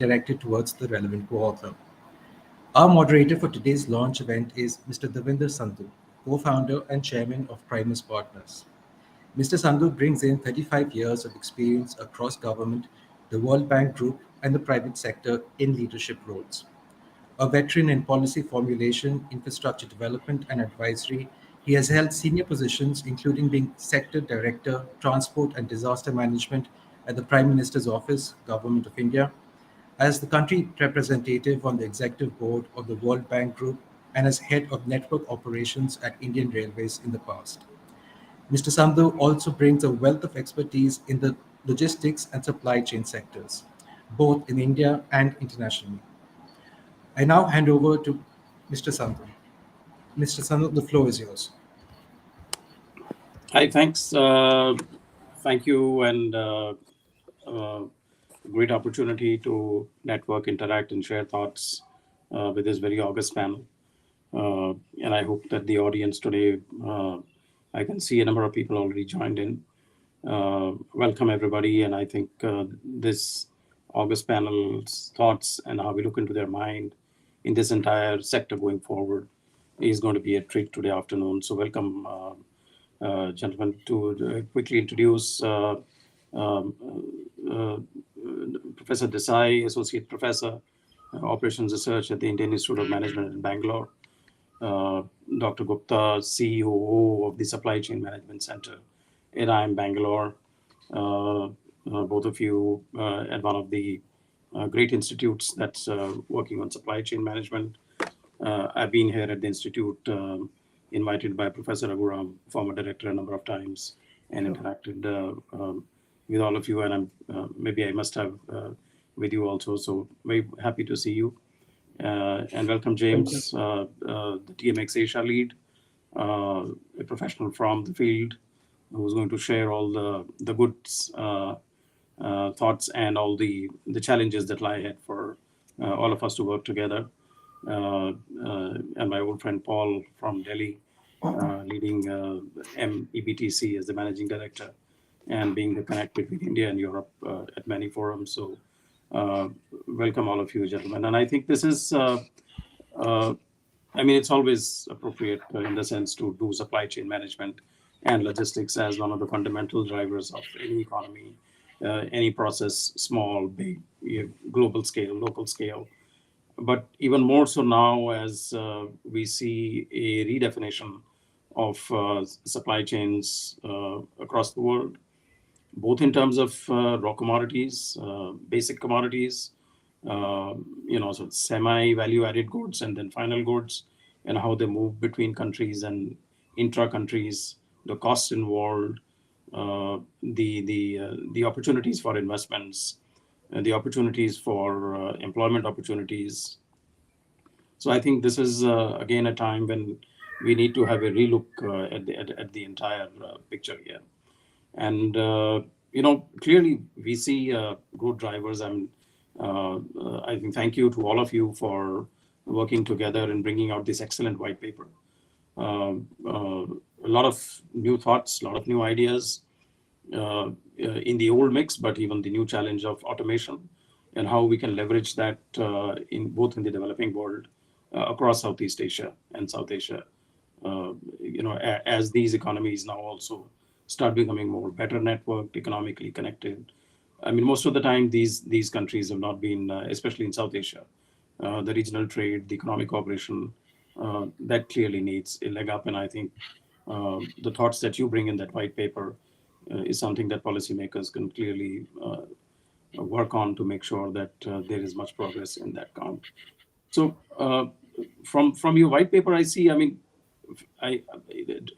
directed towards the relevant co-author. Our moderator for today's launch event is Mr. Devinder Sandhu, co-founder and chairman of Primus Partners. Mr. Sandhu brings in 35 years of experience across government, the World Bank Group, and the private sector in leadership roles. A veteran in policy formulation, infrastructure development, and advisory, he has held senior positions, including being Sector Director, Transport and Disaster Management at the Prime Minister's Office, Government of India, as the country representative on the executive board of the World Bank Group, and as head of network operations at Indian Railways in the past. Mr. Sandhu also brings a wealth of expertise in the logistics and supply chain sectors, both in India and internationally. I now hand over to Mr. Sandhu. Mr. Sandhu, the floor is yours. Hi, thanks. Thank you, and uh, great opportunity to network, interact, and share thoughts with this very august panel. And I hope that the audience today, I can see a number of people already joined in. Welcome, everybody. And I think this august panel's thoughts and how we look into their mind in this entire sector going forward is going to be a treat today afternoon. So welcome, gentlemen, to quickly introduce um, uh, Professor Desai, Associate Professor, Operations Research at the Indian Institute of Management in Bangalore. Dr. Gupta, CEO of the Supply Chain Management Center at IIM Bangalore. Both of you at one of the great institutes that's working on supply chain management. I've been here at the institute, invited by Professor Raghuram, former director, a number of times, and interacted with all of you. And maybe I must have with you also. So very happy to see you. And welcome, James, the TMX Asia lead, a professional from the field who's going to share all the good thoughts and all the challenges that lie ahead for all of us to work together. And my old friend Paul from Delhi, leading MEBTC as the managing director and being the connect between India and Europe at many forums. So welcome all of you, gentlemen. And I think this is, I mean, it's always appropriate in the sense to do supply chain management and logistics as one of the fundamental drivers of any economy, any process, small, big, global scale, local scale. But even more so now as we see a redefinition of supply chains across the world, both in terms of raw commodities, basic commodities, so semi-value added goods and then final goods, and how they move between countries and intra countries, the costs involved, the opportunities for investments, the opportunities for employment opportunities. So I think this is again a time when we need to have a relook at the entire picture here. And clearly we see growth drivers. And I think thank you to all of you for working together and bringing out this excellent white paper. A lot of new thoughts, a lot of new ideas in the old mix, but even the new challenge of automation and how we can leverage that in both in the developing world across Southeast Asia and South Asia. As these economies now also start becoming more better networked, economically connected. I mean, most of the time, these countries have not been, especially in South Asia, the regional trade, the economic cooperation, that clearly needs a leg up. And I think the thoughts that you bring in that white paper is something that policymakers can clearly work on to make sure that there is much progress in that count. So from your white paper, I see, I mean,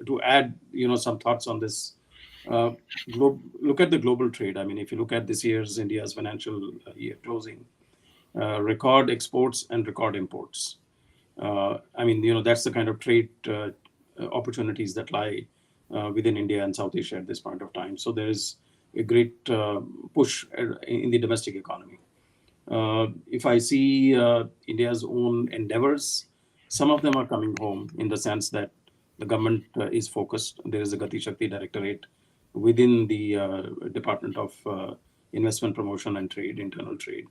to add, some thoughts on this, look at the global trade. I mean, if you look at this year's India's financial year closing, record exports and record imports. I mean, that's the kind of trade opportunities that lie within India and South Asia at this point of time. So there is a great push in the domestic economy. If I see India's own endeavors, some of them are coming home in the sense that the government is focused. There is a Gati Shakti directorate within the Department of Investment Promotion and Trade, Internal Trade.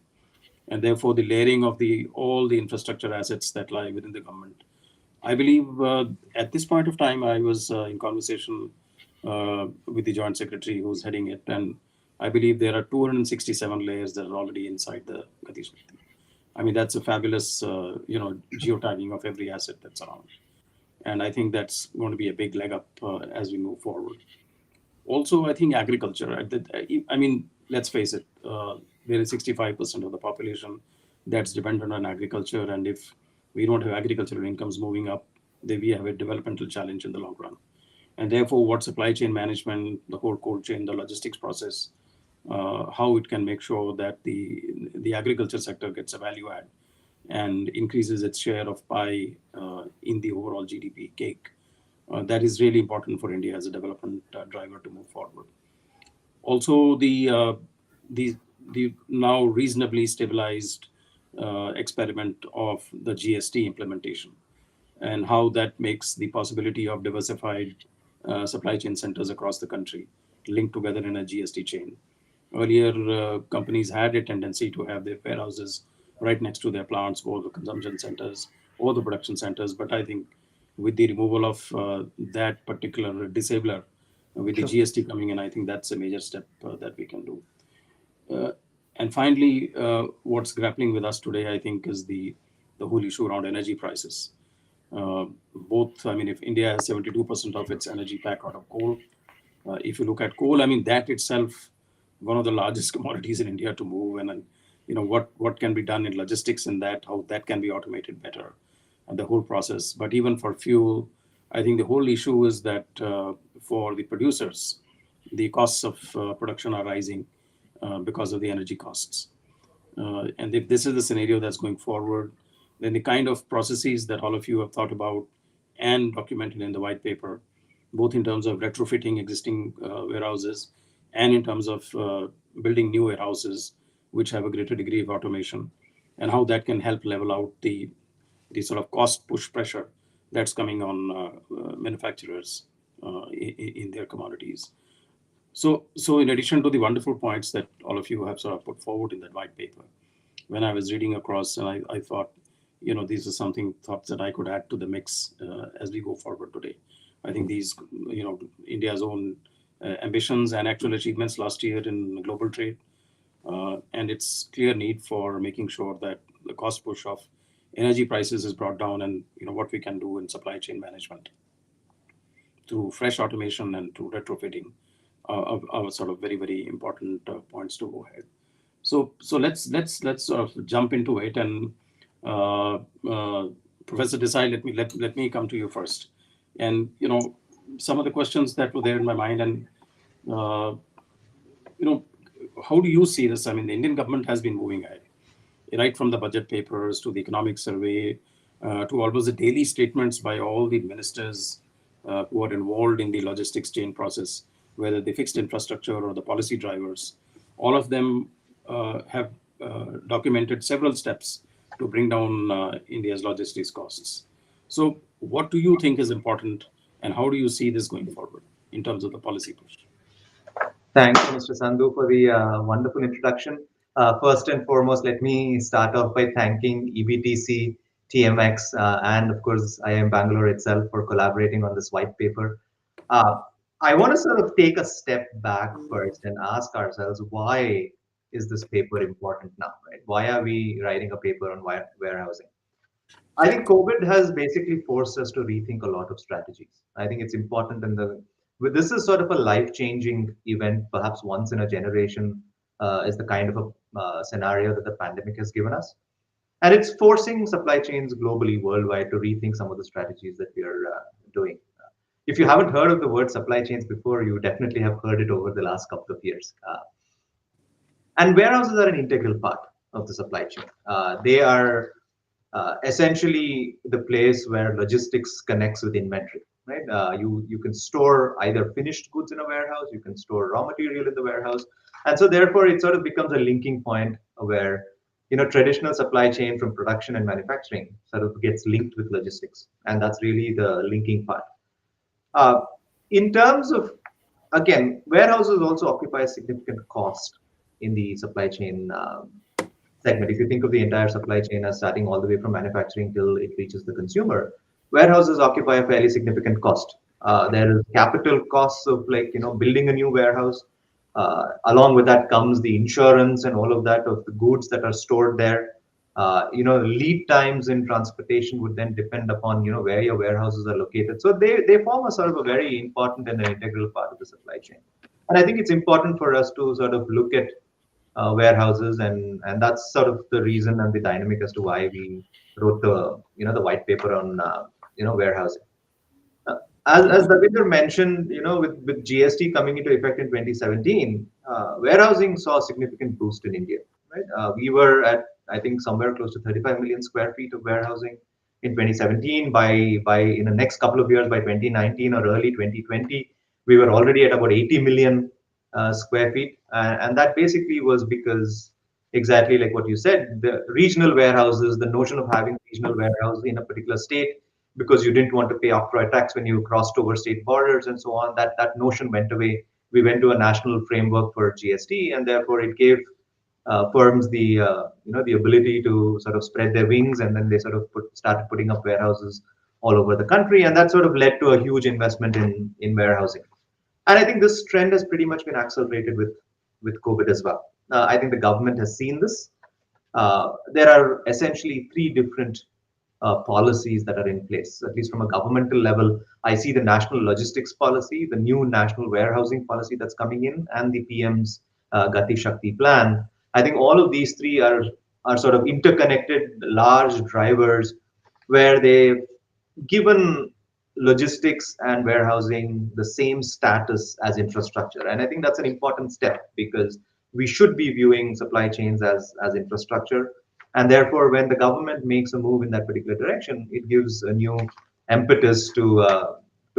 and therefore the layering of the all the infrastructure assets that lie within the government. I believe at this point of time, I was in conversation with the joint secretary who's heading it, and I believe there are 267 layers that are already inside the Gati Shakti. I mean, that's a fabulous, geotagging of every asset that's around, and I think that's going to be a big leg up as we move forward. Also, I think agriculture. I mean, let's face it. There is 65% of the population that's dependent on agriculture, and if we don't have agricultural incomes moving up, then we have a developmental challenge in the long run. And therefore, what supply chain management, the whole cold chain, the logistics process, how it can make sure that the agriculture sector gets a value add and increases its share of pie in the overall GDP cake. That is really important for India as a development driver to move forward. Also, the the now reasonably stabilized experiment of the GST implementation and how that makes the possibility of diversified supply chain centers across the country linked together in a GST chain. Earlier, companies had a tendency to have their warehouses right next to their plants or the consumption centers or the production centers. But I think with the removal of that particular disabler, with the Sure. GST coming in, I think that's a major step that we can do. Uh, and finally, what's grappling with us today, I think, is the whole issue around energy prices. Both, I mean, if India has 72% of its energy pack out of coal, if you look at coal, I mean, that itself, one of the largest commodities in India to move, and what can be done in logistics in that, how that can be automated better, and the whole process. But even for fuel, I think the whole issue is that for the producers, the costs of production are rising because of the energy costs. And if this is the scenario that's going forward, then the kind of processes that all of you have thought about and documented in the white paper, both in terms of retrofitting existing warehouses and in terms of building new warehouses which have a greater degree of automation, and how that can help level out the sort of cost push pressure that's coming on manufacturers in their commodities. So in addition to the wonderful points that all of you have sort of put forward in that white paper, when I was reading across, and I thought, these are something thoughts that I could add to the mix as we go forward today. I think these, India's own ambitions and actual achievements last year in global trade, and its clear need for making sure that the cost push of energy prices is brought down, and what we can do in supply chain management through fresh automation and through retrofitting are sort of very, very important points to go ahead. So let's sort of jump into it. And uh, uh, Professor Desai, let me come to you first. And some of the questions that were there in my mind, and uh, you know how do you see this? I mean, the Indian government has been moving ahead, right from the budget papers to the economic survey to almost the daily statements by all the ministers who are involved in the logistics chain process, whether the fixed infrastructure or the policy drivers. All of them have documented several steps to bring down India's logistics costs. So, what do you think is important, and how do you see this going forward in terms of the policy push? Thank you, Mr. Sandhu, for the wonderful introduction. First and foremost, let me start off by thanking EBTC, TMX, and of course, IIM Bangalore itself for collaborating on this white paper. Uh, I want to sort of take a step back first and ask ourselves, why is this paper important now, right? Why are we writing a paper on warehousing? I think COVID has basically forced us to rethink a lot of strategies. I think it's important this is sort of a life-changing event, perhaps once in a generation, is the kind of a scenario that the pandemic has given us, and it's forcing supply chains globally, worldwide, to rethink some of the strategies that we are doing. If you haven't heard of the word supply chains before, you definitely have heard it over the last couple of years. And warehouses are an integral part of the supply chain. They are essentially the place where logistics connects with inventory, right? You can store either finished goods in a warehouse, you can store raw material in the warehouse, and so therefore it sort of becomes a linking point where traditional supply chain from production and manufacturing sort of gets linked with logistics, and that's really the linking part. Uh, in terms of, again, warehouses also occupy a significant cost in the supply chain segment. If you think of the entire supply chain as starting all the way from manufacturing till it reaches the consumer, warehouses occupy a fairly significant cost. There is capital costs of building a new warehouse. Along with that comes the insurance and all of that of the goods that are stored there. Lead times in transportation would then depend upon where your warehouses are located. So they form a sort of a very important and an integral part of the supply chain. And I think it's important for us to sort of look at warehouses, and that's sort of the reason and the dynamic as to why we wrote the white paper on warehousing. Uh, as Davinder mentioned, with GST coming into effect in 2017, warehousing saw a significant boost in India. Right, we were at, I think, somewhere close to 35 million square feet of warehousing in 2017. By in the next couple of years, by 2019 or early 2020, we were already at about 80 million square feet, and that basically was because, exactly like what you said, the regional warehouses, the notion of having regional warehouse in a particular state because you didn't want to pay octroi tax when you crossed over state borders and so on. That notion went away. We went to a national framework for GST, and therefore it gave firms the ability to sort of spread their wings, and then they sort of started putting up warehouses all over the country, and that sort of led to a huge investment in warehousing. And I think this trend has pretty much been accelerated with COVID as well. I think the government has seen this. There are essentially three different policies that are in place, at least from a governmental level. I see the national logistics policy, the new national warehousing policy that's coming in, and the PM's Gati Shakti plan. I think all of these three are sort of interconnected, large drivers where they've given logistics and warehousing the same status as infrastructure. And I think that's an important step because we should be viewing supply chains as infrastructure. And therefore, when the government makes a move in that particular direction, it gives a new impetus to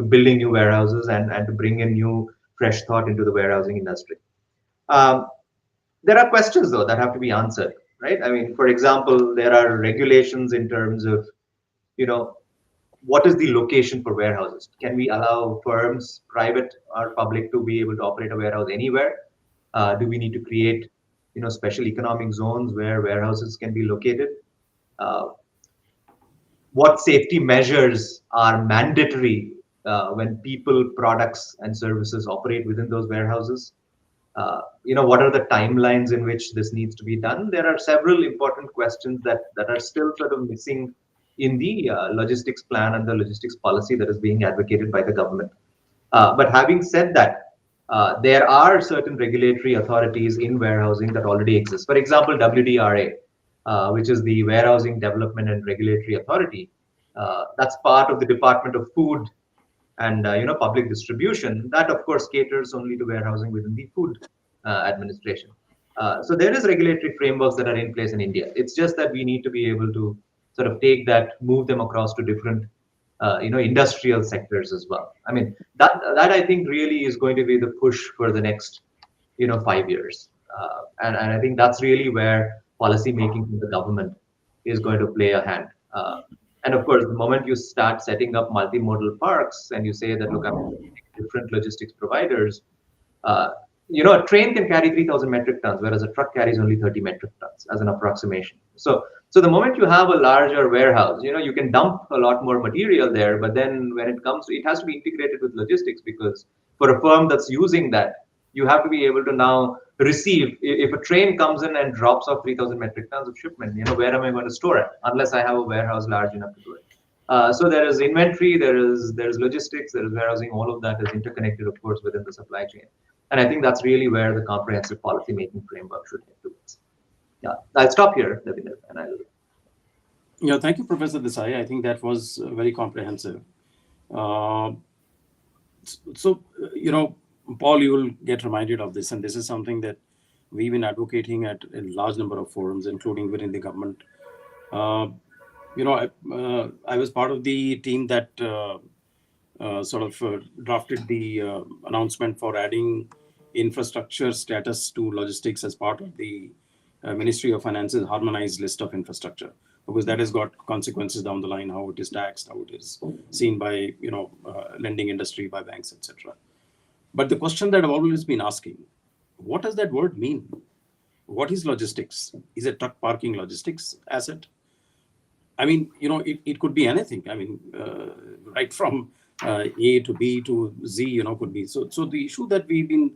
building new warehouses and to bring in new fresh thought into the warehousing industry. Um, there are questions though that have to be answered, right? I mean, for example, there are regulations in terms of, you know, what is the location for warehouses? Can we allow firms, private or public, to be able to operate a warehouse anywhere? Do we need to create, special economic zones where warehouses can be located? Uh, what safety measures are mandatory when people, products, and services operate within those warehouses? What are the timelines in which this needs to be done? There are several important questions that are still sort of missing in the logistics plan and the logistics policy that is being advocated by the government. But having said that, there are certain regulatory authorities in warehousing that already exist. For example, WDRA, which is the Warehousing Development and Regulatory Authority. That's part of the Department of Food and public distribution. That of course caters only to warehousing within the food administration. So there is regulatory frameworks that are in place in India. It's just that we need to be able to sort of take that, move them across to different industrial sectors as well. I mean, that I think really is going to be the push for the next 5 years, and I think that's really where policy making from the government is going to play a hand. And of course, the moment you start setting up multimodal parks and you say that, look, I'm different logistics providers, a train can carry 3,000 metric tons, whereas a truck carries only 30 metric tons as an approximation. So the moment you have a larger warehouse, you can dump a lot more material there, but then when it comes to, it has to be integrated with logistics, because for a firm that's using that, you have to be able to now receive, if a train comes in and drops off 3,000 metric tons of shipment, where am I going to store it unless I have a warehouse large enough to do it? So there is inventory, there's logistics, there is warehousing, all of that is interconnected, of course, within the supply chain. And I think that's really where the comprehensive policy making framework should head towards. Yeah, I'll stop here, Davinder, and I'll. Yeah, thank you, Professor Desai. I think that was very comprehensive. Uh, Paul, you will get reminded of this, and this is something that we've been advocating at a large number of forums, including within the government. I was part of the team that drafted the announcement for adding infrastructure status to logistics as part of the Ministry of Finance's harmonized list of infrastructure, because that has got consequences down the line, how it is taxed, how it is seen by lending industry, by banks, etc. But the question that I've always been asking, what does that word mean? What is logistics? Is a truck parking logistics asset? I mean, it could be anything. I mean, right from A to B to Z, could be. So the issue that we've been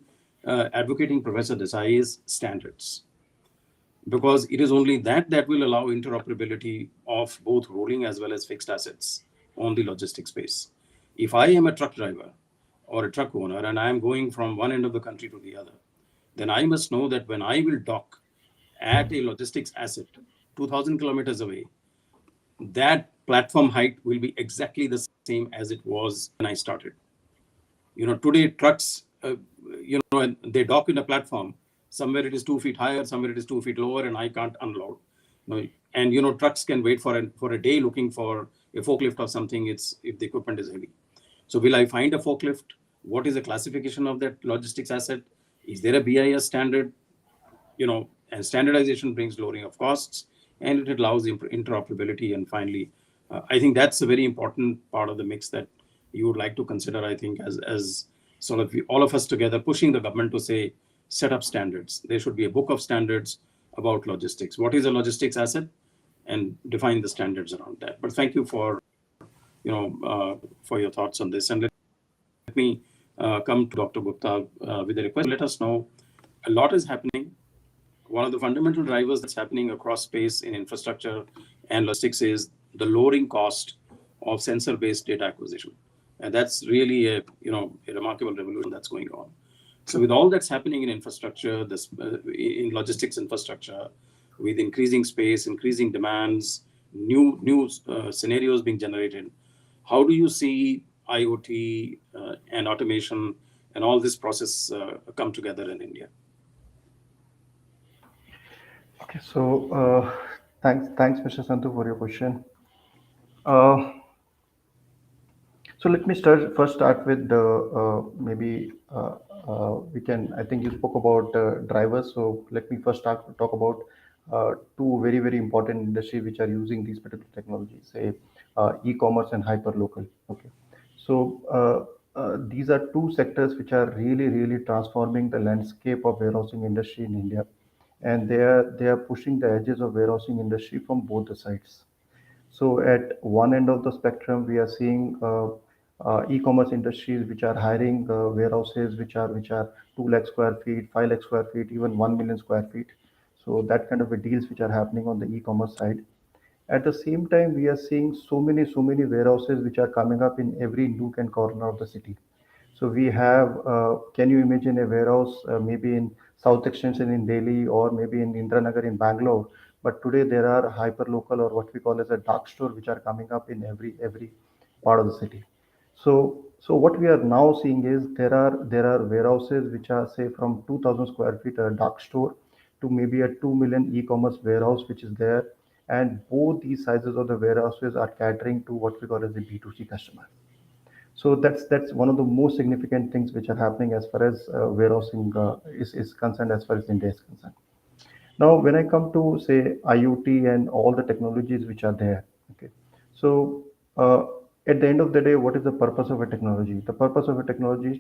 advocating, Professor Desai, is standards, because it is only that will allow interoperability of both rolling as well as fixed assets on the logistics space. If I am a truck driver or a truck owner and I am going from one end of the country to the other, then I must know that when I will dock at a logistics asset 2,000 kilometers away, that platform height will be exactly the same as it was when I started. Today trucks, and they dock in a platform. Somewhere it is 2 feet higher, somewhere it is 2 feet lower, and I can't unload. And trucks can wait for a day looking for a forklift or something. It's if the equipment is heavy. So will I find a forklift? What is the classification of that logistics asset? Is there a BIS standard? And standardization brings lowering of costs, and it allows interoperability. And finally, I think that's a very important part of the mix that you would like to consider, I think, as sort of all of us together pushing the government to say, set up standards. There should be a book of standards about logistics. What is a logistics asset? And define the standards around that. But thank you for your thoughts on this. And let me come to Dr. Gupta with a request. Let us know a lot is happening. One of the fundamental drivers that's happening across space in infrastructure and logistics is the lowering cost of sensor-based data acquisition. And that's really a remarkable revolution that's going on. So with all that's happening in infrastructure, in logistics infrastructure, with increasing space, increasing demands, new scenarios being generated, how do you see IoT and automation and all this process come together in India? Okay, so thanks, Mr. Santhu, for your question. Uh, so let me first start with maybe we can. I think you spoke about drivers, so let me first talk about two very important industries which are using these particular technologies, say e-commerce and hyperlocal. Okay, so these are two sectors which are really transforming the landscape of warehousing industry in India, and they are pushing the edges of warehousing industry from both the sides. So at one end of the spectrum, we are seeing e-commerce industries which are hiring warehouses which are 2 lakh square feet, 5 lakh square feet, even 1 million square feet. So that kind of a deals which are happening on the e-commerce side. At the same time, we are seeing so many warehouses which are coming up in every nook and corner of the city. So we have, can you imagine a warehouse maybe in South Extension in Delhi or maybe in Indranagar in Bangalore? But today there are hyperlocal or what we call as a dark store which are coming up in every part of the city. So what we are now seeing is there are warehouses which are say from 2,000 square feet a dark store to maybe a 2 million e-commerce warehouse which is there, and both these sizes of the warehouses are catering to what we call as the B2C customer. So that's one of the most significant things which are happening as far as warehousing is concerned, as far as India is concerned. Now, when I come to say IoT and all the technologies which are there, okay. So at the end of the day, what is the purpose of a technology? The purpose of a technology is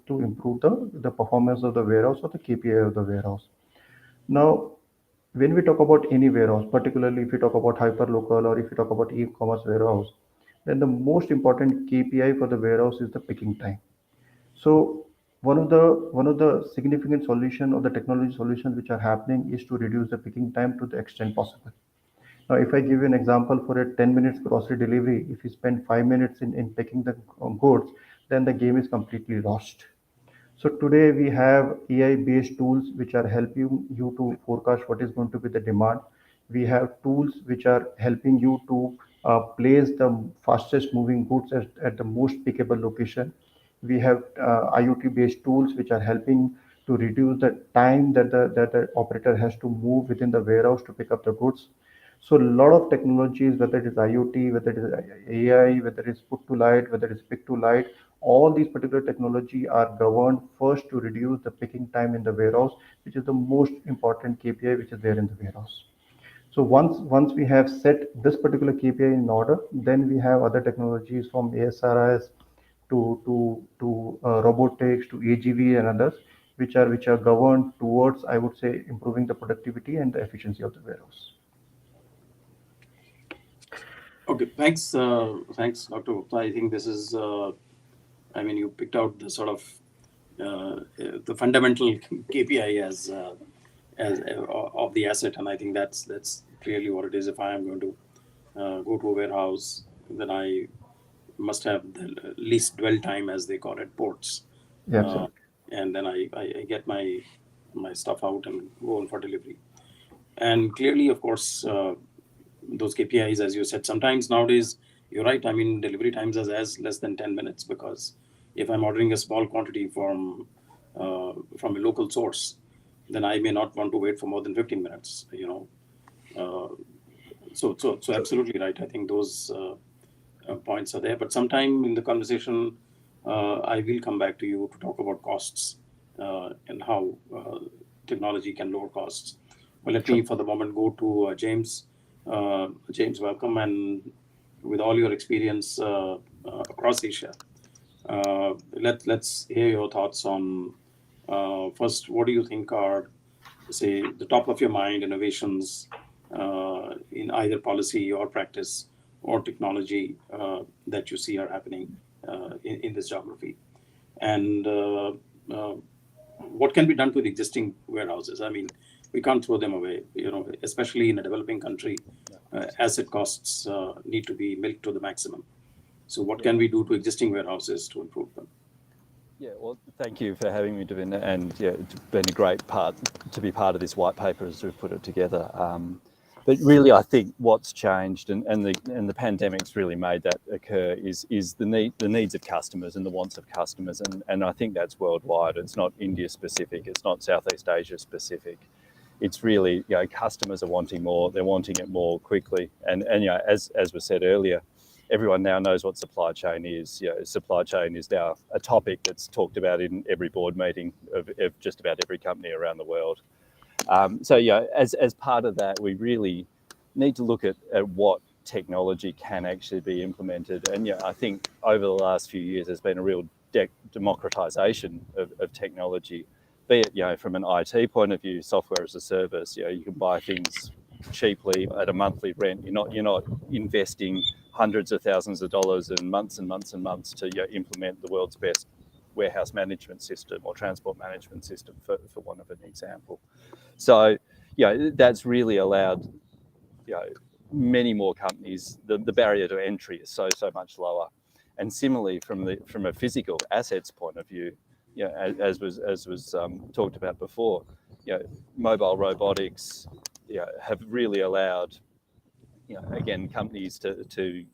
to improve the performance of the warehouse or the KPI of the warehouse. Now, when we talk about any warehouse, particularly if you talk about hyperlocal or if you talk about e-commerce warehouse, then the most important KPI for the warehouse is the picking time. So one of the significant solution or the technology solutions which are happening is to reduce the picking time to the extent possible. Now, if I give you an example for a 10 minutes grocery delivery, if you spend 5 minutes in picking the goods, then the game is completely lost. So today we have AI-based tools which are helping you to forecast what is going to be the demand. We have tools which are helping you to place the fastest moving goods at the most pickable location. We have IoT-based tools which are helping to reduce the time that the operator has to move within the warehouse to pick up the goods. So a lot of technologies, whether it is IoT, whether it is AI, whether it is put to light, whether it is pick to light, all these particular technology are governed first to reduce the picking time in the warehouse, which is the most important KPI which is there in the warehouse. So once we have set this particular KPI in order, then we have other technologies from ASRS to robotics to AGV and others, which are governed towards, I would say, improving the productivity and the efficiency of the warehouse. Okay, thanks, Dr. Gupta. I think this is, I mean, you picked out the sort of the fundamental KPI as of the asset, and I think that's clearly what it is. If I am going to go to a warehouse, then I must have the least dwell time, as they call it, ports, Yeah, uh, absolutely. and then I get my stuff out and go on for delivery. And clearly, of course, those KPIs, as you said, sometimes nowadays, you're right. I mean, delivery times are as less than 10 minutes, because if I'm ordering a small quantity from a local source, then I may not want to wait for more than 15 minutes, you know. Uh, so absolutely right. I think those points are there. But sometime in the conversation, I will come back to you to talk about costs and how technology can lower costs. But let me, Sure. for the moment, go to James. James, welcome, and with all your experience across Asia, let's hear your thoughts on first. What do you think are, say, the top of your mind innovations in either policy or practice or technology that you see are happening in this geography, and uh, what can be done to the existing warehouses? I mean, we can't throw them away, you know, especially in a developing country. Asset costs need to be milked to the maximum. So what Yeah. can we do to existing warehouses to improve them? Yeah, well, thank you for having me, Devinda, and yeah, it's been a great part to be part of this white paper as we've put it together. But really, I think what's changed, and the pandemic's really made that occur, is the needs of customers and the wants of customers, and I think that's worldwide. It's not India specific. It's not Southeast Asia specific. It's really, you know, customers are wanting more. They're wanting it more quickly, and you know, as was said earlier, everyone now knows what supply chain is. You know, supply chain is now a topic that's talked about in every board meeting of just about every company around the world. So, yeah, as part of that, we really need to look at what technology can actually be implemented. And yeah, I think over the last few years, there's been a real democratization of technology, be it, you know, from an IT point of view, software as a service. You know, you can buy things cheaply at a monthly rent. You're not investing hundreds of thousands of dollars and months and months and months to, you know, implement the world's best warehouse management system or transport management system, for one of an example. So, you know, that's really allowed, you know, many more companies. The barrier to entry is so much lower. And similarly, from a physical assets point of view, you know, as was talked about before, you know, mobile robotics, you know, have really allowed, you know, again, companies to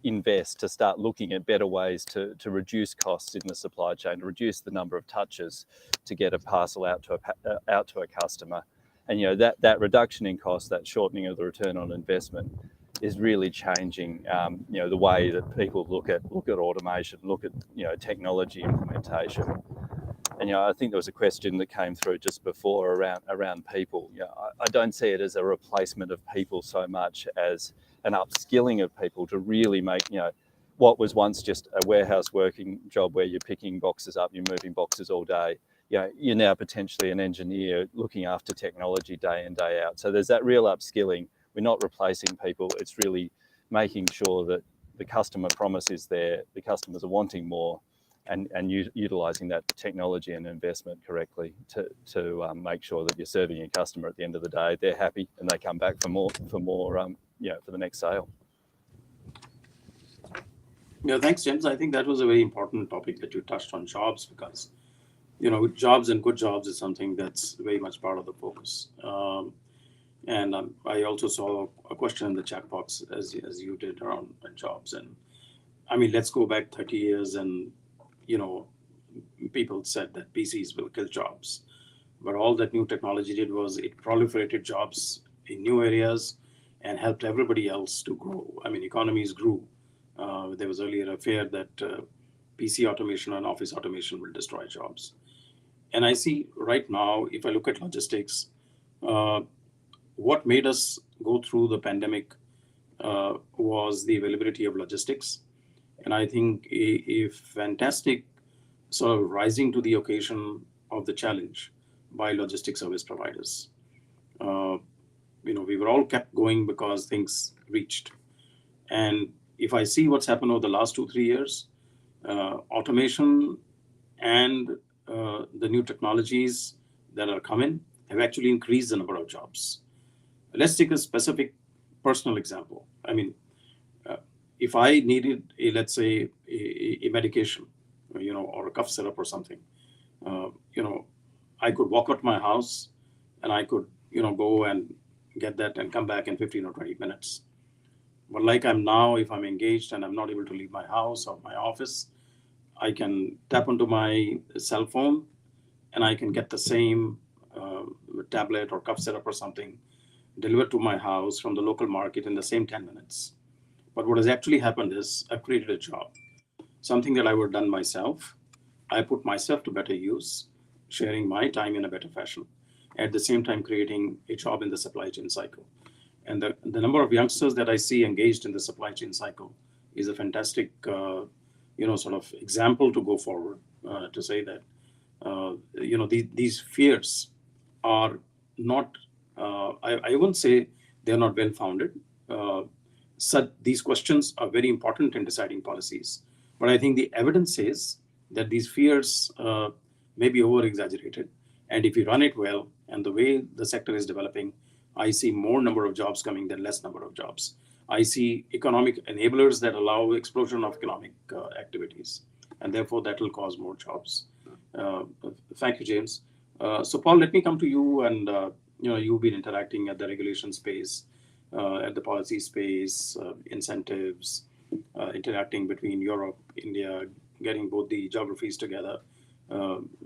invest, to start looking at better ways to reduce costs in the supply chain, to reduce the number of touches to get a parcel out to a customer. And, you know, that reduction in cost, that shortening of the return on investment, is really changing, you know, the way that people look at automation, look at, you know, technology implementation. And, you know, I think there was a question that came through just before around people. You know, I don't see it as a replacement of people so much as an upskilling of people to really make, you know, what was once just a warehouse working job where you're picking boxes up, you're moving boxes all day. You know, you're now potentially an engineer looking after technology day in, day out. So there's that real upskilling. We're not replacing people. It's really making sure that the customer promise is there, the customers are wanting more, and utilising that technology and investment correctly to make sure that you're serving your customer at the end of the day. They're happy and they come back for more, you know, for the next sale. Yeah, thanks, James. I think that was a very important topic that you touched on, jobs, because, you know, jobs and good jobs is something that's very much part of the focus. And I also saw a question in the chat box as you did around jobs. And I mean, let's go back 30 years and, you know, people said that PCs will kill jobs. But all that new technology did was it proliferated jobs in new areas and helped everybody else to grow. I mean, economies grew. There was earlier a fear that PC automation and office automation will destroy jobs. And I see right now, if I look at logistics, what made us go through the pandemic was the availability of logistics. And I think a fantastic sort of rising to the occasion of the challenge by logistics service providers. We were all kept going because things reached. And if I see what's happened over the last 2-3 years, automation and the new technologies that are coming have actually increased the number of jobs. Let's take a specific personal example. I mean, if I needed let's say a medication, or a cough syrup or something, I could walk out my house and I could, go and get that and come back in 15 or 20 minutes. But like I'm now, if I'm engaged and I'm not able to leave my house or my office, I can tap onto my cell phone and I can get the same tablet or cough syrup or something delivered to my house from the local market in the same 10 minutes. But what has actually happened is I've created a job, something that I would have done myself. I put myself to better use, sharing my time in a better fashion, at the same time creating a job in the supply chain cycle. And the number of youngsters that I see engaged in the supply chain cycle is a fantastic, sort of example to go forward, to say that, these fears are not, I wouldn't say they're not well-founded. These questions are very important in deciding policies. But I think the evidence says that these fears may be over-exaggerated. And if you run it well, and the way the sector is developing, I see more number of jobs coming than less number of jobs. I see economic enablers that allow explosion of economic activities, and therefore that will cause more jobs. Thank you, James. So Paul, let me come to you, and you've been interacting at the regulation space, at the policy space, incentives, interacting between Europe, India, getting both the geographies together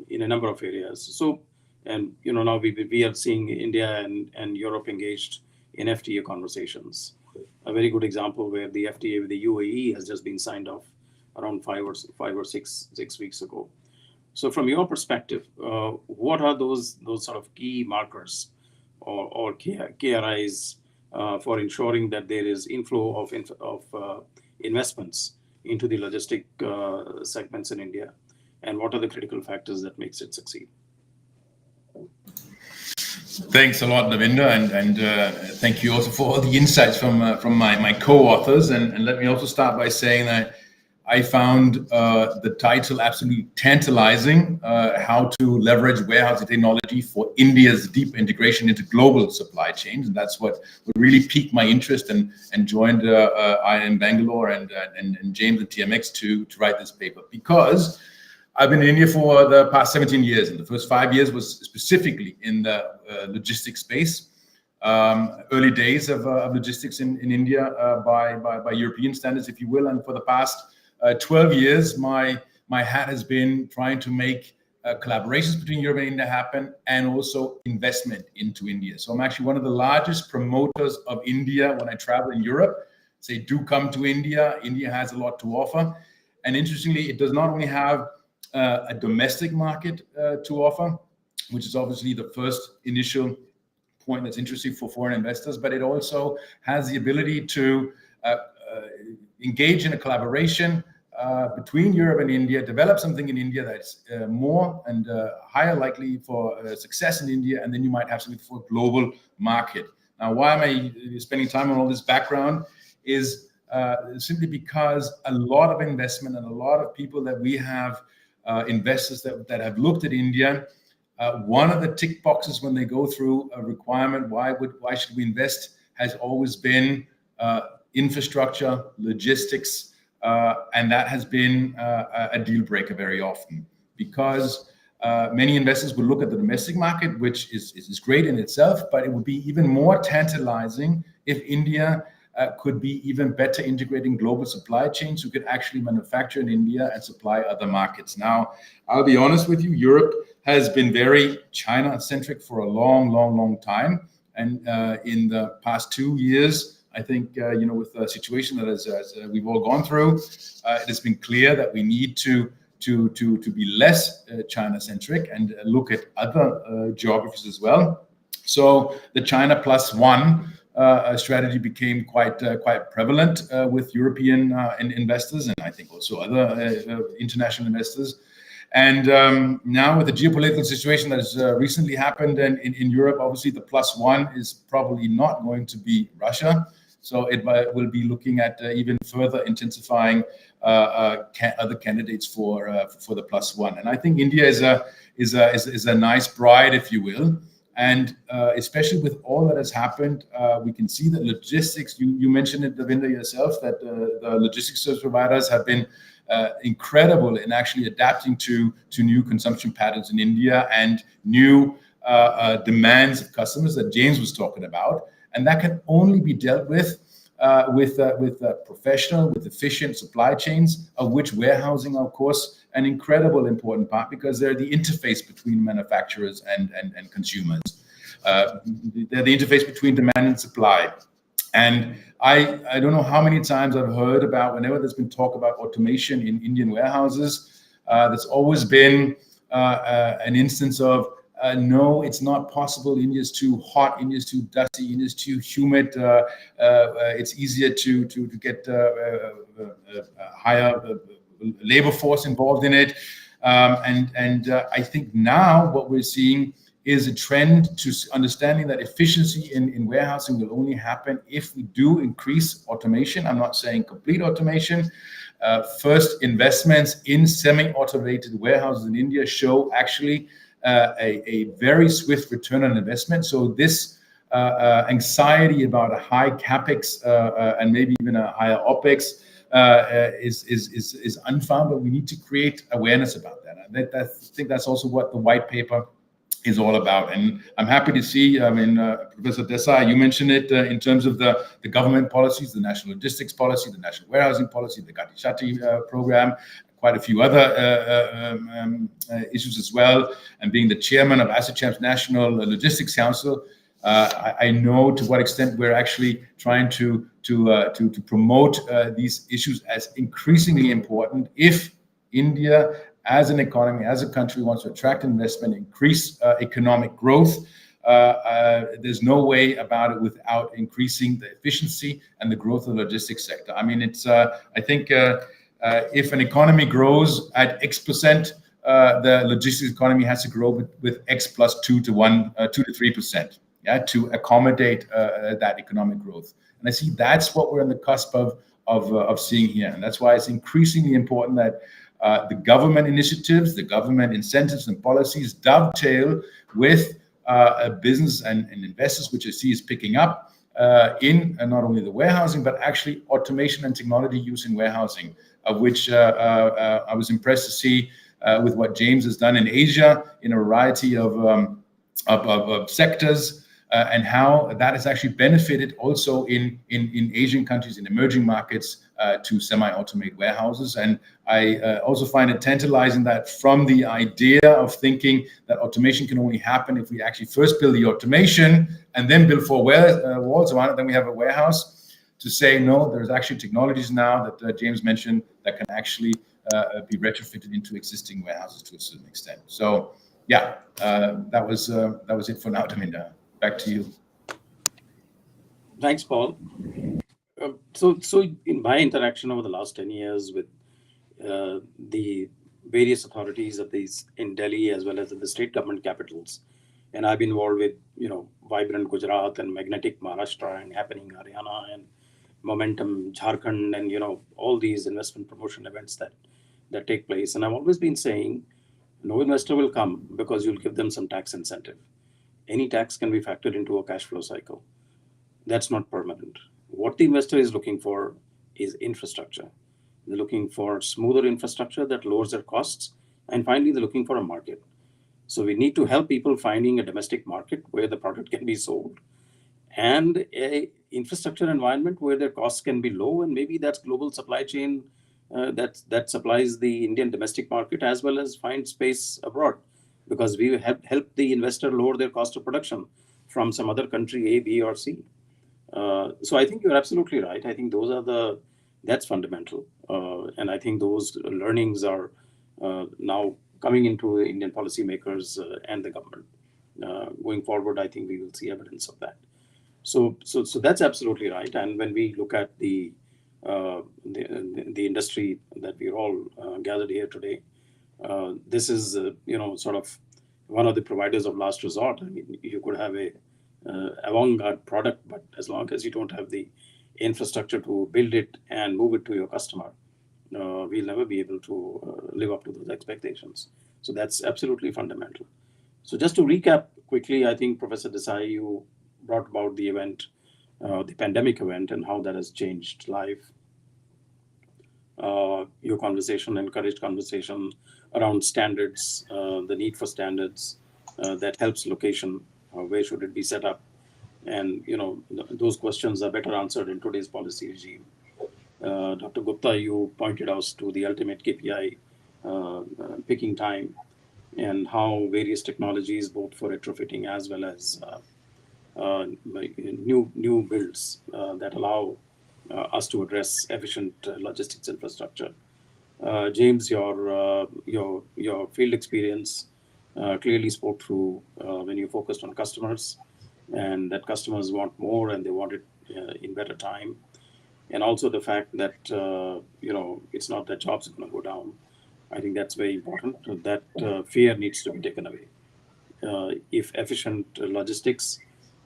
in a number of areas. So, and now we are seeing India and Europe engaged in FTA conversations. A very good example where the FTA with the UAE has just been signed off around 5 or 6 weeks ago. So from your perspective, what are those sort of key markers or KRIs for ensuring that there is inflow of investments into the logistic segments in India, and what are the critical factors that makes it succeed? Thanks a lot, Davinder, and thank you also for all the insights from my co-authors. And let me also start by saying that I found the title absolutely tantalizing, how to leverage warehousing technology for India's deep integration into global supply chains. And that's what really piqued my interest, and joined IIM Bangalore and James and TMX to write this paper, because I've been in India for the past 17 years, and the first 5 years was specifically in the logistics space. Early days of logistics in India by European standards, if you will. And for the past 12 years, my hat has been trying to make collaborations between Europe and India happen, and also investment into India. So I'm actually one of the largest promoters of India when I travel in Europe. Say, do come to India. India has a lot to offer. And interestingly, it does not only have a domestic market to offer, which is obviously the first initial point that's interesting for foreign investors, but it also has the ability to engage in a collaboration between Europe and India, develop something in India that's more and higher likely for success in India, and then you might have something for a global market. Now, why am I spending time on all this background is simply because a lot of investment and a lot of people that we have, investors that have looked at India, one of the tick boxes when they go through a requirement, why should we invest, has always been infrastructure, logistics, and that has been a deal breaker very often, because many investors will look at the domestic market, which is great in itself, but it would be even more tantalizing if India could be even better integrating global supply chains, who could actually manufacture in India and supply other markets. Now, I'll be honest with you, Europe has been very China-centric for a long time. And in the past 2 years, I think, with the situation that as we've all gone through, it has been clear that we need to be less China-centric and look at other geographies as well. So the China plus one strategy became quite prevalent with European investors, and I think also other international investors. And now with the geopolitical situation that has recently happened in Europe, obviously the +1 is probably not going to be Russia. So it will be looking at even further intensifying other candidates for the +1. And I think India is a nice bride, if you will. And especially with all that has happened, we can see that logistics, you mentioned it, Davinder, yourself, that the logistics service providers have been incredible in actually adapting to new consumption patterns in India and new demands of customers that James was talking about. And that can only be dealt with professional, with efficient supply chains, of which warehousing, of course, an incredible important part, because they're the interface between manufacturers and consumers. They're the interface between demand and supply. And I don't know how many times I've heard about, whenever there's been talk about automation in Indian warehouses, there's always been an instance of, no, it's not possible. India's too hot. India's too dusty. India's too humid. It's easier to get higher labor force involved in it. And I think now what we're seeing is a trend to understanding that efficiency in warehousing will only happen if we do increase automation. I'm not saying complete automation. First investments in semi-automated warehouses in India show actually a very swift return on investment. So this anxiety about a high capex and maybe even a higher opex is unfounded, but we need to create awareness about that. I think that's also what the white paper is all about. And I'm happy to see, Professor Desai, you mentioned it in terms of the government policies, the national logistics policy, the national warehousing policy, the Gati Shakti program, quite a few other issues as well. And being the chairman of ASSOCHAM's National Logistics Council, I know to what extent we're actually trying to promote these issues as increasingly important if India, as an economy, as a country, wants to attract investment, increase economic growth. There's no way about it without increasing the efficiency and the growth of the logistics sector. I mean, it's I think if an economy grows at X%, the logistics economy has to grow with X plus 2 to 3%, yeah, to accommodate that economic growth. And I see that's what we're on the cusp of seeing here, and that's why it's increasingly important that the government initiatives, the government incentives and policies dovetail with business and investors, which I see is picking up in not only the warehousing, but actually automation and technology use in warehousing, of which I was impressed to see with what James has done in Asia in a variety of sectors, and how that has actually benefited also in Asian countries, in emerging markets, to semi-automate warehouses. And I also find it tantalizing that from the idea of thinking that automation can only happen if we actually first build the automation and then build 4 walls around it, then we have a warehouse, to say, no, there's actually technologies now that James mentioned that can actually be retrofitted into existing warehouses to a certain extent. So yeah, that was it for now, Davinder. Back to you. Thanks, Paul. So in my interaction over the last 10 years with the various authorities of these in Delhi as well as in the state government capitals, and I've been involved with vibrant Gujarat and magnetic Maharashtra and happening Haryana and momentum Jharkhand and all these investment promotion events that take place. And I've always been saying, no investor will come because you'll give them some tax incentive. Any tax can be factored into a cash flow cycle. That's not permanent. What the investor is looking for is infrastructure. They're looking for smoother infrastructure that lowers their costs. And finally, they're looking for a market. So we need to help people finding a domestic market where the product can be sold, and a infrastructure environment where their costs can be low, and maybe that's global supply chain that supplies the Indian domestic market as well as find space abroad, because we help the investor lower their cost of production from some other country A, B, or C. So I think you're absolutely right. I think that's fundamental. And I think those learnings are now coming into the Indian policymakers and the government. Going forward, I think we will see evidence of that. So that's absolutely right. And when we look at the industry that we're all gathered here today, This is, sort of one of the providers of last resort. I mean, you could have a avant-garde product, but as long as you don't have the infrastructure to build it and move it to your customer, we'll never be able to live up to those expectations. So that's absolutely fundamental. So just to recap quickly, I think Professor Desai, you brought about the event, the pandemic event, and how that has changed life. Your conversation encouraged conversation around standards, the need for standards that helps location, where should it be set up, and those questions are better answered in today's policy regime. Dr. Gupta, you pointed us to the ultimate KPI, picking time, and how various technologies, both for retrofitting as well as new builds that allow us to address efficient logistics infrastructure. James, your field experience clearly spoke through when you focused on customers, and that customers want more and they want it in better time. And also the fact that it's not that jobs are going to go down. I think that's very important. That fear needs to be taken away. If efficient logistics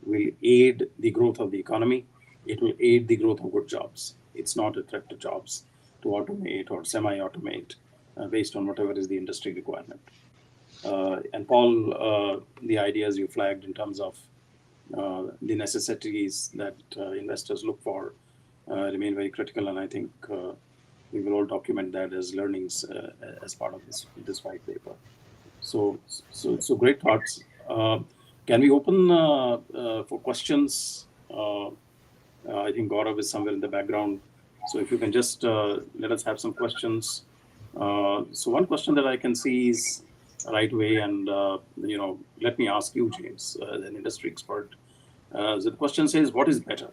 will aid the growth of the economy, it will aid the growth of good jobs. It's not a threat to jobs to automate or semi-automate based on whatever is the industry requirement. And Paul, the ideas you flagged in terms of the necessities that investors look for remain very critical, and I think we will all document that as learnings as part of this white paper. So great thoughts. Can we open for questions? I think Gaurav is somewhere in the background. So if you can just let us have some questions. So one question that I can see is right away, and let me ask you, James, an industry expert. So the question says, what is better?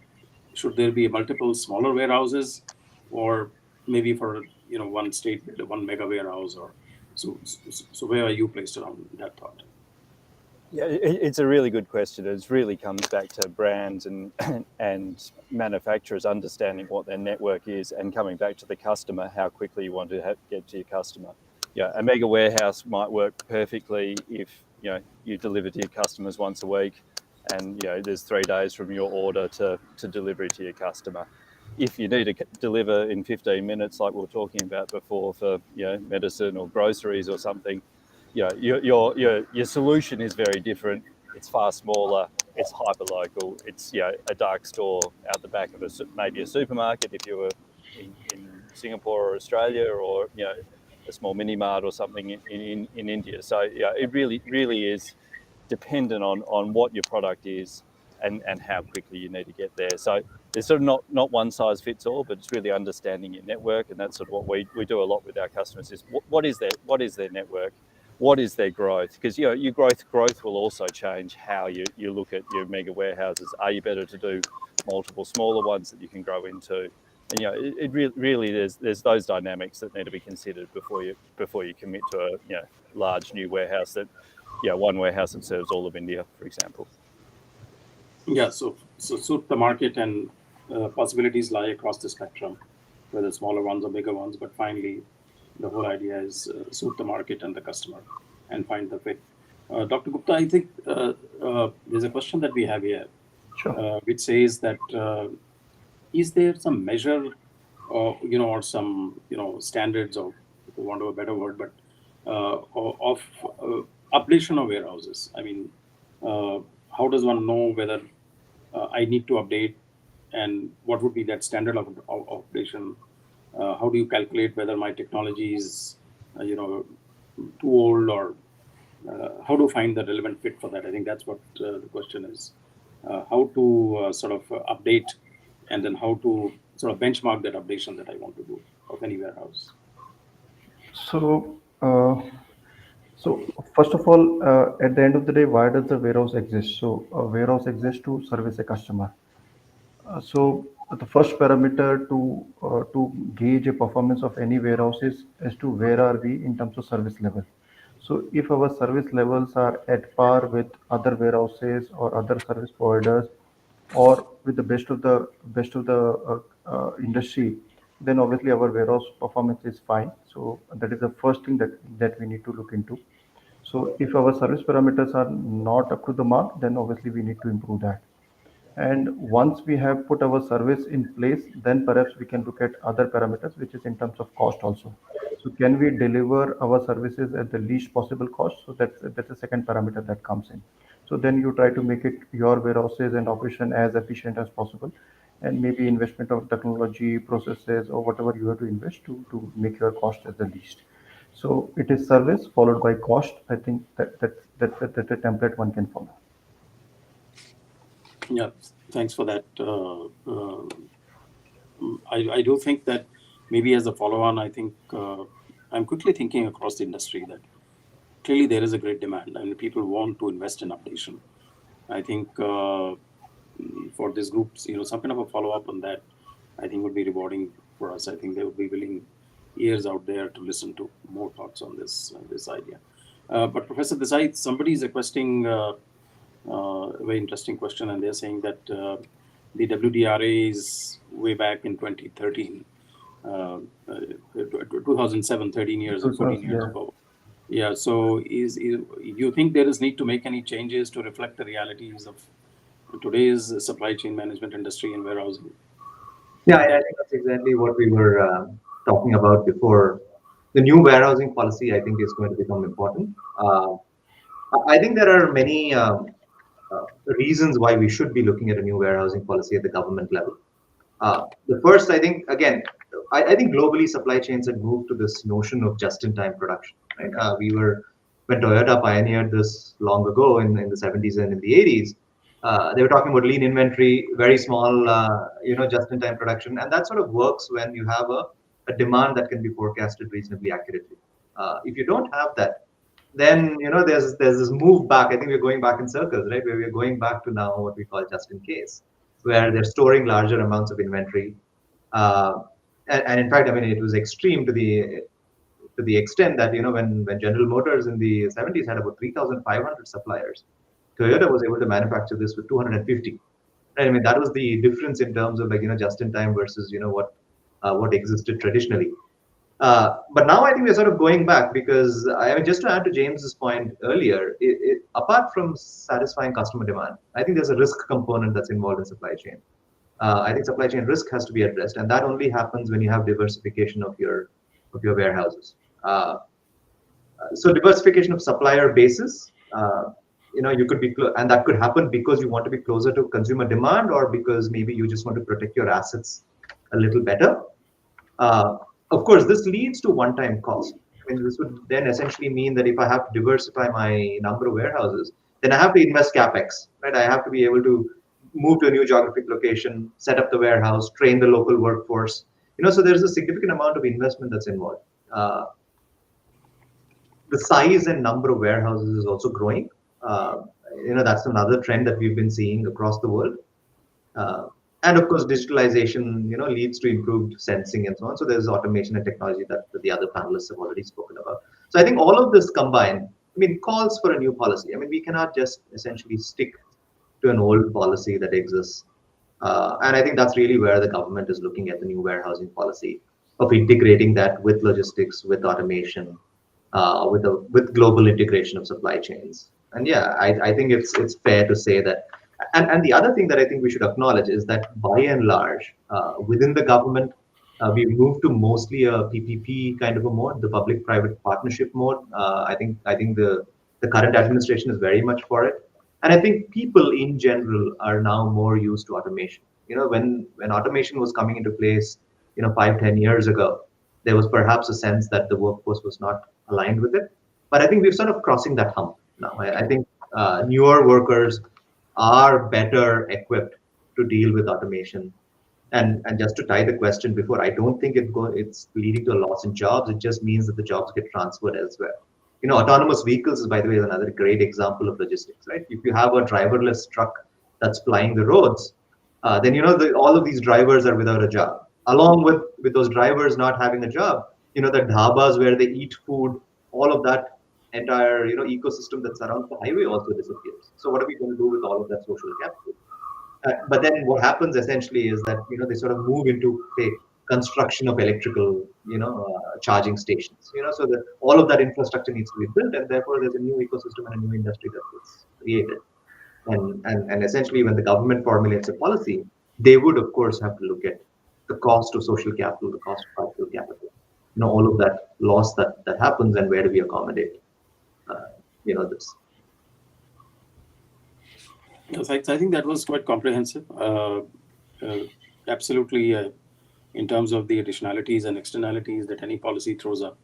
Should there be multiple smaller warehouses, or maybe for one state build one mega warehouse, or so where are you placed around that thought? Yeah, it's a really good question. It really comes back to brands and manufacturers understanding what their network is, and coming back to the customer, how quickly you want to get to your customer. Yeah, a mega warehouse might work perfectly if you deliver to your customers once a week, and there's 3 days from your order to delivery to your customer. If you need to deliver in 15 minutes, like we were talking about before, for medicine or groceries or something, your solution is very different. It's far smaller. It's hyper local. It's a dark store out the back of maybe a supermarket if you were in Singapore or Australia, or a small mini mart or something in India. So it really is dependent on what your product is and how quickly you need to get there. So there's sort of not one size fits all, but it's really understanding your network, and that's sort of what we do a lot with our customers. Is what is their network, what is their growth? Because your growth will also change how you look at your mega warehouses. Are you better to do multiple smaller ones that you can grow into? And it really there's those dynamics that need to be considered before you commit to a large new warehouse that one warehouse that serves all of India, for example. Yeah, so suit the market, and possibilities lie across the spectrum, whether smaller ones or bigger ones. But finally, the whole idea is suit the market and the customer and find the fit. Dr. Gupta, I think there's a question that we have here, Sure. which says that is there some measure, or some standards, or if you want a better word, but of updation of warehouses? I mean, how does one know whether I need to update, and what would be that standard of updation? How do you calculate whether my technology is, too old, or how to find the relevant fit for that? I think that's what the question is. How to sort of update, and then how to sort of benchmark that updation that I want to do of any warehouse. So, first of all, at the end of the day, why does the warehouse exist? So a warehouse exists to service a customer. So the first parameter to gauge a performance of any warehouse is to where are we in terms of service level. So if our service levels are at par with other warehouses or other service providers, or with the best of the industry, then obviously our warehouse performance is fine. So that is the first thing that we need to look into. So if our service parameters are not up to the mark, then obviously we need to improve that. And once we have put our service in place, then perhaps we can look at other parameters, which is in terms of cost also. So can we deliver our services at the least possible cost? So that's a second parameter that comes in. So then you try to make it your warehouses and operation as efficient as possible, and maybe investment of technology, processes, or whatever you have to invest to make your cost as the least. So it is service followed by cost. I think that's a template one can follow. Yeah, thanks for that. I do think that maybe as a follow-on, I think I'm quickly thinking across the industry that clearly there is a great demand and people want to invest in updation. I think for these groups, some kind of a follow-up on that, I think would be rewarding for us. I think they would be willing ears out there to listen to more thoughts on this idea. But Professor Desai, somebody is requesting a very interesting question, and they're saying that the WDRA is way back in 2013, 2007, 13 years or 14 years ago. Yeah, so you think there is need to make any changes to reflect the realities of today's supply chain management industry and warehousing? Yeah, I think that's exactly what we were talking about before. The new warehousing policy, I think, is going to become important. I think there are many reasons why we should be looking at a new warehousing policy at the government level. The first, I think, again, I think globally supply chains had moved to this notion of just-in-time production. Right? When Toyota pioneered this long ago in the 70s and in the 80s, they were talking about lean inventory, very small, just-in-time production, and that sort of works when you have a demand that can be forecasted reasonably accurately. If you don't have that, then there's this move back. I think we're going back in circles, right? Where we're going back to now what we call just in case, where they're storing larger amounts of inventory. And in fact, I mean, it was extreme to the extent that when General Motors in the 70s had about 3,500 suppliers, Toyota was able to manufacture this with 250. Right? I mean, that was the difference in terms of just in time versus what existed traditionally. But now I think we're sort of going back because I mean, just to add to James's point earlier, apart from satisfying customer demand, I think there's a risk component that's involved in supply chain. I think supply chain risk has to be addressed, and that only happens when you have diversification of your warehouses. So diversification of supplier basis, you could be, and that could happen because you want to be closer to consumer demand, or because maybe you just want to protect your assets a little better. Of course, this leads to one-time cost. I mean, this would then essentially mean that if I have to diversify my number of warehouses, then I have to invest capex, right? I have to be able to move to a new geographic location, set up the warehouse, train the local workforce. So there's a significant amount of investment that's involved. The size and number of warehouses is also growing. That's another trend that we've been seeing across the world. And of course, digitalization, leads to improved sensing and so on. So there's automation and technology that the other panelists have already spoken about. So I think all of this combined, calls for a new policy. We cannot just essentially stick to an old policy that exists. And I think that's really where the government is looking at the new warehousing policy, of integrating that with logistics, with automation, with global integration of supply chains. And yeah, I think it's fair to say that. And the other thing that I think we should acknowledge is that by and large, within the government, we've moved to mostly a PPP kind of a mode, the public-private partnership mode. I think the current administration is very much for it. And I think people in general are now more used to automation. When automation was coming into place, 5-10 years ago, there was perhaps a sense that the workforce was not aligned with it. But I think we're sort of crossing that hump now. I think newer workers are better equipped to deal with automation. And just to tie the question before, I don't think it's leading to a loss in jobs. It just means that the jobs get transferred elsewhere. Autonomous vehicles is, by the way, another great example of logistics, right? If you have a driverless truck that's plying the roads, then all of these drivers are without a job. Along with those drivers not having a job, the dhabas where they eat food, all of that entire ecosystem that surrounds the highway also disappears. So what are we going to do with all of that social capital? But then what happens essentially is that they sort of move into, say, construction of electrical, charging stations. So that all of that infrastructure needs to be built, and therefore there's a new ecosystem and a new industry that gets created. And essentially, when the government formulates a policy, they would, of course, have to look at the cost of social capital, the cost of cultural capital, all of that loss that happens, and where do we accommodate, this. Yes, I think that was quite comprehensive. Absolutely, in terms of the additionalities and externalities that any policy throws up,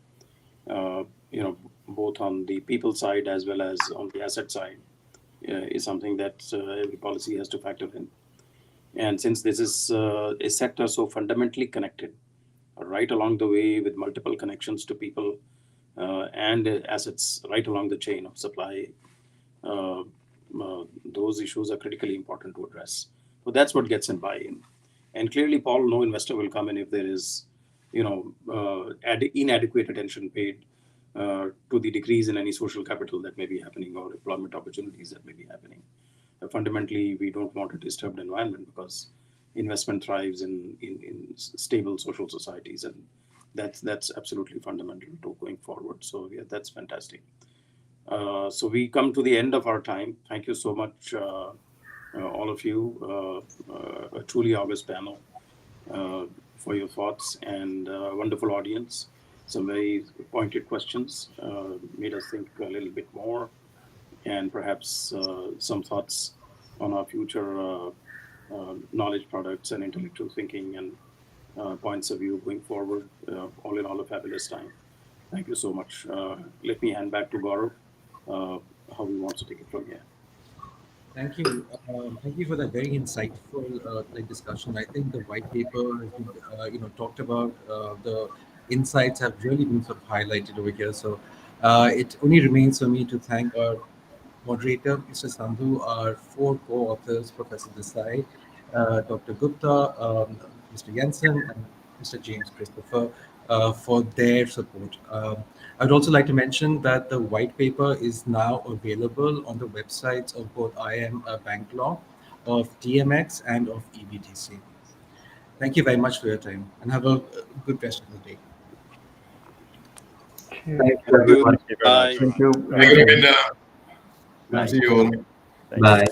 both on the people side as well as on the asset side, is something that every policy has to factor in. And since this is a sector so fundamentally connected, right along the way with multiple connections to people and assets right along the chain of supply, those issues are critically important to address. So that's what gets in buy-in. And clearly, Paul, no investor will come in if there is, inadequate attention paid to the decrease in any social capital that may be happening or employment opportunities that may be happening. Fundamentally, we don't want a disturbed environment because investment thrives in stable social societies, and that's absolutely fundamental to going forward. So yeah, that's fantastic. So we come to the end of our time. Thank you so much, all of you. A truly august panel for your thoughts, and wonderful audience. Some very pointed questions made us think a little bit more, and perhaps some thoughts on our future knowledge products and intellectual thinking and points of view going forward. All in all, a fabulous time. Thank you so much. Let me hand back to Gaurav, how he wants to take it from here. Thank you. Thank you for that very insightful discussion. I think the white paper has been, talked about. The insights have really been sort of highlighted over here. So it only remains for me to thank our moderator, Mr. Sandhu, our four co-authors, Professor Desai, Dr. Gupta, Mr. Jensen, and Mr. James Christopher, for their support. I would also like to mention that the white paper is now available on the websites of both IIM Bangalore, of TMX, and of EBTC. Thank you very much for your time, and have a good rest of the day. Okay. Thank you, Thank you. everyone. Thank you very much. Bye. Thank you. Thank you, Ravinder. Bye. See you all. Thank you. Bye.